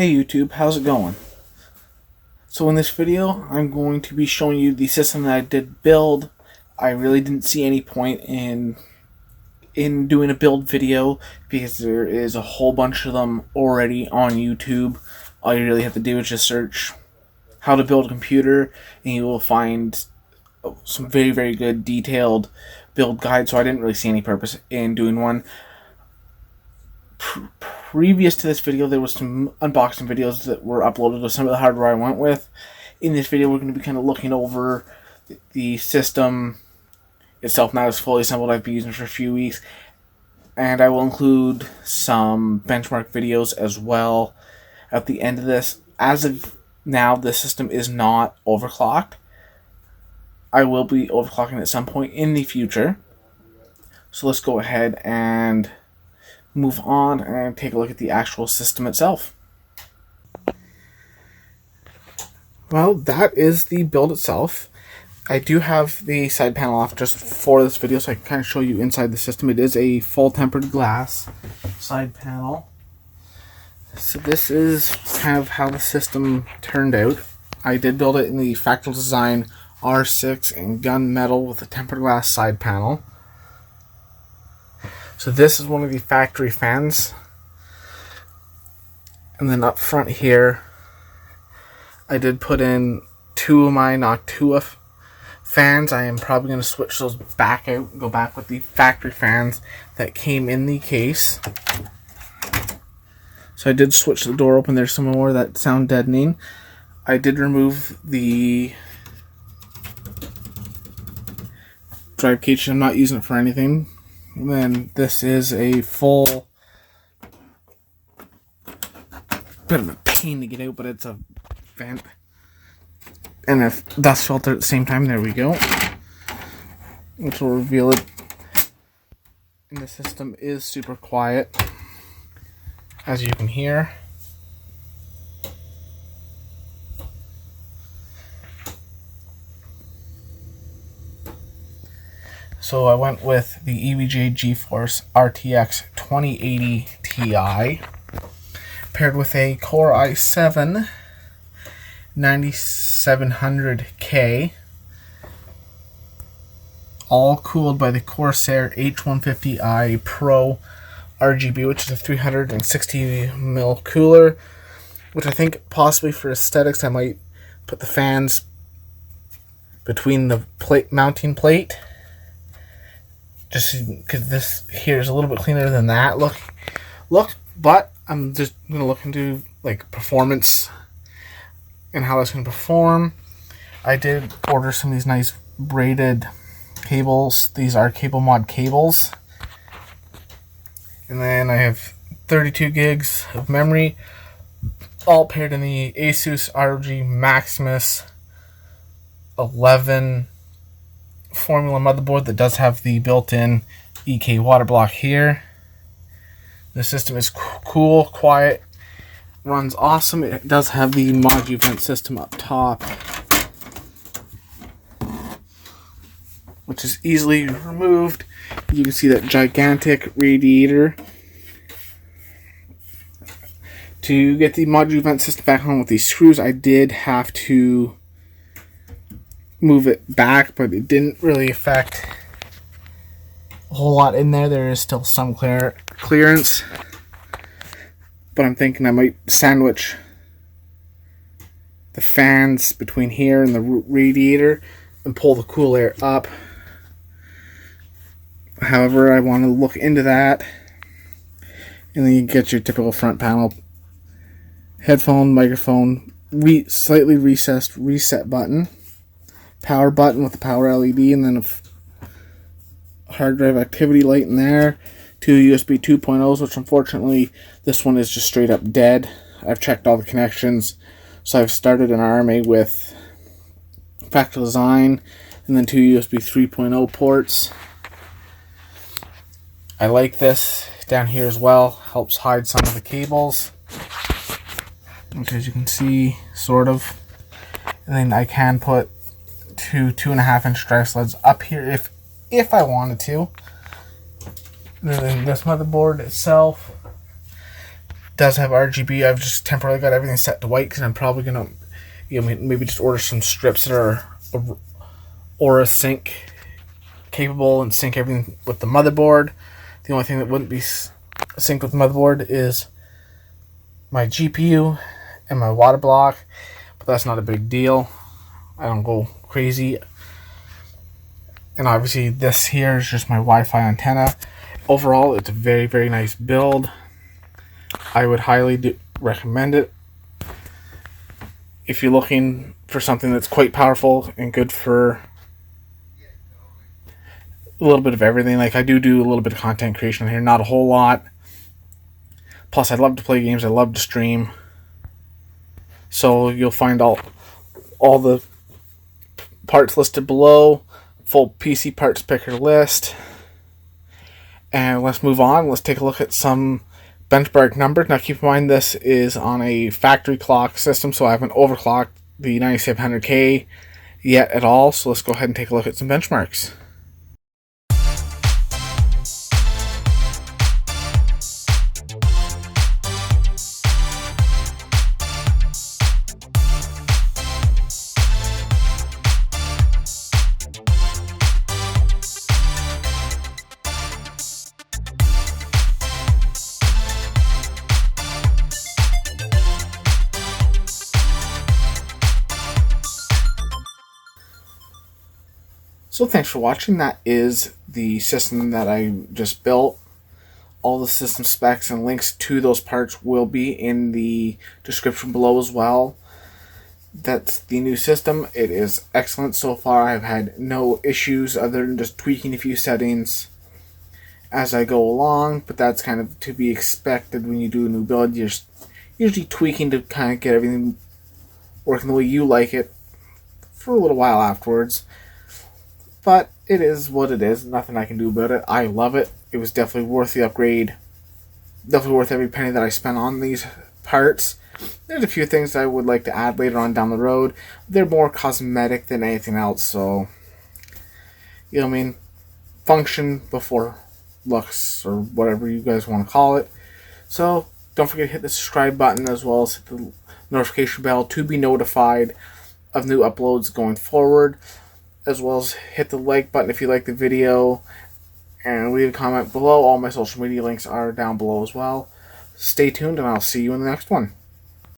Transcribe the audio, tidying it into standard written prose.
Hey YouTube, how's it going? So in this video, I'm going to be showing you the system that I did build. I really didn't see any point in doing a build video because there is a whole bunch of them already on YouTube. All you really have to do is just search how to build a computer and you will find some very, very good detailed build guides, so I didn't really see any purpose in doing one. Previous to this video, there was some unboxing videos that were uploaded of some of the hardware I went with. In this video, we're going to be kind of looking over the system itself. Now it's fully assembled. I've been using it for a few weeks, and I will include some benchmark videos as well at the end of this. As of now, the system is not overclocked. I will be overclocking at some point in the future. So let's go ahead and move on and take a look at the actual system itself. Well, that is the build itself. I do have the side panel off just for this video so I can kind of show you inside the system. It is a full tempered glass side panel. So this is kind of how the system turned out. I did build it in the Fractal design R6 and Gunmetal with a tempered glass side panel. So this is one of the factory fans. And then up front here, I did put in two of my Noctua fans. I am probably going to switch those back out and go back with the factory fans that came in the case. So I did switch the door open. There's some more that sound deadening. I did remove the drive cage. I'm not using it for anything. And then this is a full, bit of a pain to get out, but it's a vent and a dust filter at the same time. There we go, which will reveal it. And the system is super quiet, as you can hear. So I went with the EVGA GeForce RTX 2080 Ti paired with a Core i7 9700K, all cooled by the Corsair HX1000i Pro RGB, which is a 360mm cooler, which I think possibly for aesthetics I might put the fans between the mounting plate, just because this here is a little bit cleaner than that look. But I'm just gonna look into like performance and how that's gonna perform. I did order some of these nice braided cables. These are cable mod cables, and then I have 32 gigs of memory, all paired in the Asus ROG MAXIMUS 11 formula motherboard that does have the built-in EK water block here. The system is cool, quiet, runs awesome. It does have the MotherBoard vent system up top, which is easily removed. You can see that gigantic radiator. To get the MotherBoard vent system back on with these screws, I did have to move it back, but it didn't really affect a whole lot in there. There is still some clearance, but I'm thinking I might sandwich the fans between here and the radiator and pull the cool air up. However, I want to look into that. And then you get your typical front panel, headphone, microphone, slightly recessed reset button, power button with the power LED, and then a hard drive activity light in there. Two USB 2.0s, which unfortunately this one is just straight up dead. I've checked all the connections, so I've started an RMA with Fractal design, and then two USB 3.0 ports. I like this down here as well. Helps hide some of the cables, which as you can see, sort of. And then I can put two 2.5-inch drive sleds up here if I wanted to. And then this motherboard itself does have RGB. I've just temporarily got everything set to white because I'm probably gonna, maybe just order some strips that are Aura sync capable and sync everything with the motherboard. The only thing that wouldn't be synced with the motherboard is my GPU and my water block, but that's not a big deal. I don't go crazy. And obviously this here is just my Wi-Fi antenna. Overall, it's a very, very nice build. I would highly recommend it if you're looking for something that's quite powerful and good for a little bit of everything. Like, I do a little bit of content creation here, not a whole lot. Plus, I love to play games. I love to stream. So you'll find all the parts listed below. Full PC parts picker list. And let's move on. Let's take a look at some benchmark numbers. Now keep in mind this is on a factory clock system, so I haven't overclocked the 9700K yet at all. So let's go ahead and take a look at some benchmarks. So thanks for watching. That is the system that I just built. All the system specs and links to those parts will be in the description below as well. That's the new system. It is excellent so far. I've had no issues other than just tweaking a few settings as I go along, but that's kind of to be expected when you do a new build. You're usually tweaking to kind of get everything working the way you like it for a little while afterwards. But it is what it is. Nothing I can do about it. I love it. It was definitely worth the upgrade. Definitely worth every penny that I spent on these parts. There's a few things that I would like to add later on down the road. They're more cosmetic than anything else. So, you know what I mean? Function before looks, or whatever you guys want to call it. So, don't forget to hit the subscribe button as well as hit the notification bell to be notified of new uploads going forward. As well as hit the like button if you like the video, and leave a comment below. All my social media links are down below as well. Stay tuned, and I'll see you in the next one.